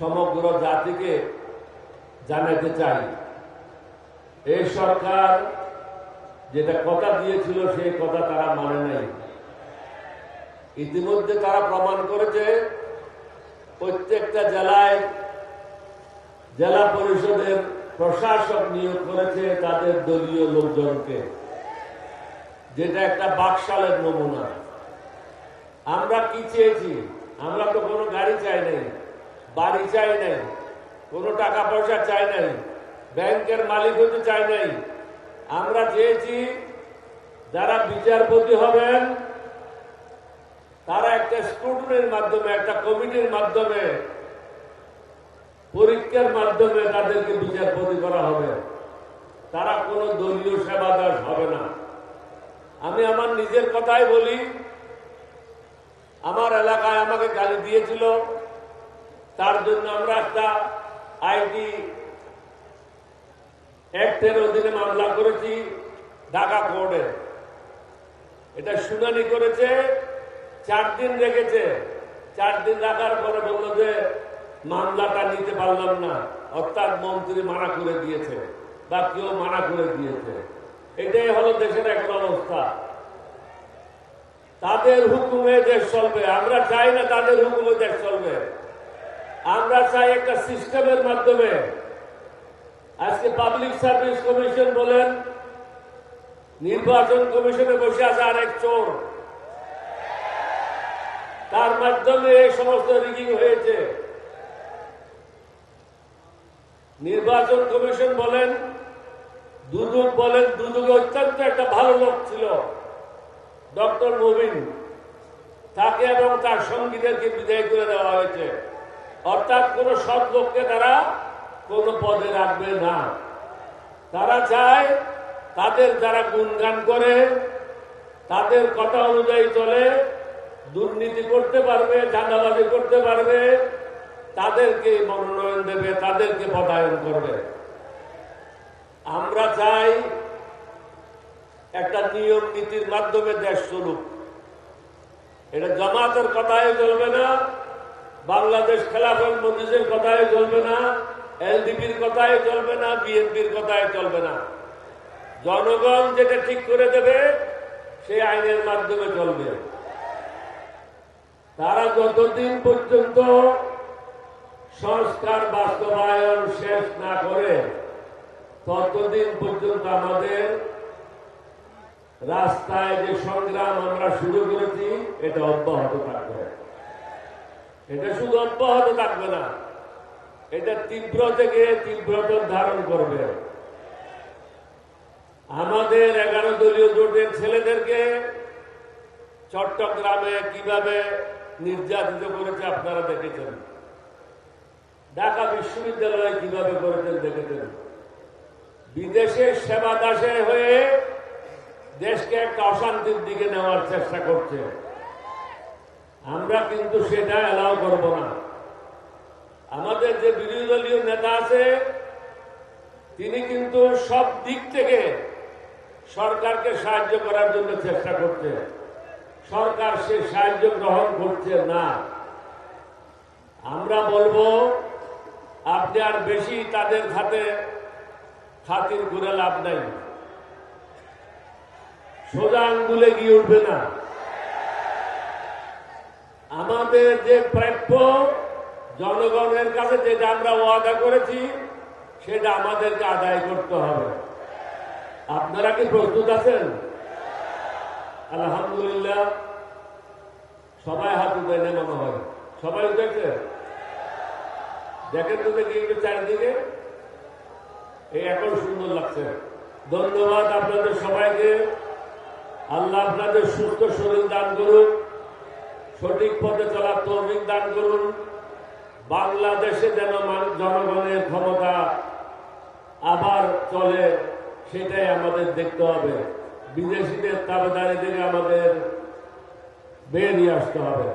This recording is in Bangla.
সমগ্র জাতিকে জানাতে চাই, এই সরকার যেটা কথা দিয়েছিল সেই কথা তারা মানে নাই। ইতিমধ্যে তারা প্রমাণ করেছে, প্রত্যেকটা জেলায় জেলা পরিষদের প্রশাসক নিয়োগ করেছে তাদের দলীয় লোকজনকে, যেটা একটা বাকশালের নমুনা। আমরা কি চেয়েছি? আমরা তো কোনো গাড়ি চাই নাই, বাড়ি চাই নাই, কোনো টাকা পয়সা চাই নাই, ব্যাংকের মালিক হতে চাই নাই। আমরা চেয়েছি যারা বিচারপতি হবেন তারা একটা স্ক্রুটিনির মাধ্যমে, একটা কমিটির মাধ্যমে, পরীক্ষার মাধ্যমে তাদেরকে বিচারপতি করা হবে। তারা কোনো দলীয় সেবাদাস হবে না। আমি আমার নিজের কথাই বলি, আমার এলাকায় আমাকে গালি দিয়েছিল, তার জন্য আমরা একটা আইটি অ্যাক্টের অধীনে মামলা করেছি ঢাকা কোর্টে। এটা শুনানি করেছে, 4 দিন রেখেছে। 4 দিন রাখার পরে বলল যে মামলাটা নিতে পারলাম না, অর্থাৎ মন্ত্রী মানা করে দিয়েছে বা কেউ মানা করে দিয়েছে। এটাই হলো দেশের একটা অবস্থা। তাদের হুকুমে দেশ চলবে। আমরা চাই না তাদের হুকুমে দেশ চলবে। আমরা চাই একটা সিস্টেমের মাধ্যমে। আজকে পাবলিক সার্ভিস কমিশন বলেন, নির্বাচন কমিশনে বসে আছে আরেক চোর, তার মাধ্যমে এই সমস্ত রিগিং হয়েছে। নির্বাচন কমিশন বলেন, দুদক বলেন, দুদক অত্যন্ত একটা ভালো লোক ছিল ডক্টর মুবিন, তাকে এবং তার সঙ্গীদেরকে বিদায় করে দেওয়া হয়েছে। অর্থাৎ কোন সৎ লোককে তারা কোন পদে রাখবে না। তারা চায় তাদের যারা গুণগান করে, তাদের কথা অনুযায়ী চলে, দুর্নীতি করতে পারবে, চাঁদাবাজি করতে পারবে, তাদেরকে মনোনয়ন দেবে, তাদেরকে পদায়ন করবে। আমরা চাই একটা নিয়ম নীতির মাধ্যমে দেশ চলুক। এটা জামাতের কথায় চলবে না, বাংলাদেশ খেলাফত মজলিসের কথায় চলবে না, এলডিপির কথায় চলবে না, বিএনপির কথায় চলবে না। জনগণ যেটা ঠিক করে দেবে সেই আইনের মাধ্যমে চলবে। তারা যতদিন পর্যন্ত সংস্কার বাস্তবায়ন শেষ না করে ততদিন পর্যন্ত আমাদের রাস্তায় যে সংগ্রাম আমরা শুরু করেছি এটা অব্যাহত থাকবে। এটা শুধু অব্যাহত থাকবে না, এটা তীব্র থেকে তীব্রতর ধারণ করবে। আমাদের 11 দলীয় জোটের ছেলেদেরকে চট্টগ্রামে কিভাবে নির্যাতিত করেছে আপনারা দেখেছেন, ঢাকা বিশ্ববিদ্যালয়ে কিভাবে করেছেন দেখেছেন। বিদেশের সেবা দাসে হয়ে দেশকে একটা অশান্তির দিকে নেওয়ার চেষ্টা করছে। আমরা কিন্তু সেটা এলাও করব না। আমাদের যে বিরোধী দলীয় নেতা আছে তিনি কিন্তু সব দিক থেকে সরকারকে সাহায্য করার জন্য চেষ্টা করছে। সরকার সে সাহায্য গ্রহণ করছে না। আমরা বলবো আপনি আর বেশি তাদের সাথে খাতির করে লাভ নাই, সোজা আঙ্গুলে গিয়ে উঠবে না। আমাদের যে প্রাপ্য জনগণের কাছে যেটা আমরা ওয়াদা করেছি সেটা আমাদেরকে আদায় করতে হবে। আপনারা কি প্রস্তুত আছেন? আলহামদুলিল্লাহ, সবাই হাত উঠে নেই মনে হয়। সবাই উঠেছে? দেখেন তো দেখি একটু চারিদিকে, এই এখন সুন্দর লাগছে। ধন্যবাদ আপনাদের সবাইকে। আল্লাহ আপনাদের সুস্থ শরীর দান করুন, সঠিক পথে চলার তৌফিক দান করুন। বাংলাদেশে যেন জনগণের ক্ষমতা আবার চলে সেটাই আমাদের দেখতে হবে। বিদেশিদের তাবেদারি থেকে আমাদের বেরিয়ে আসতে হবে।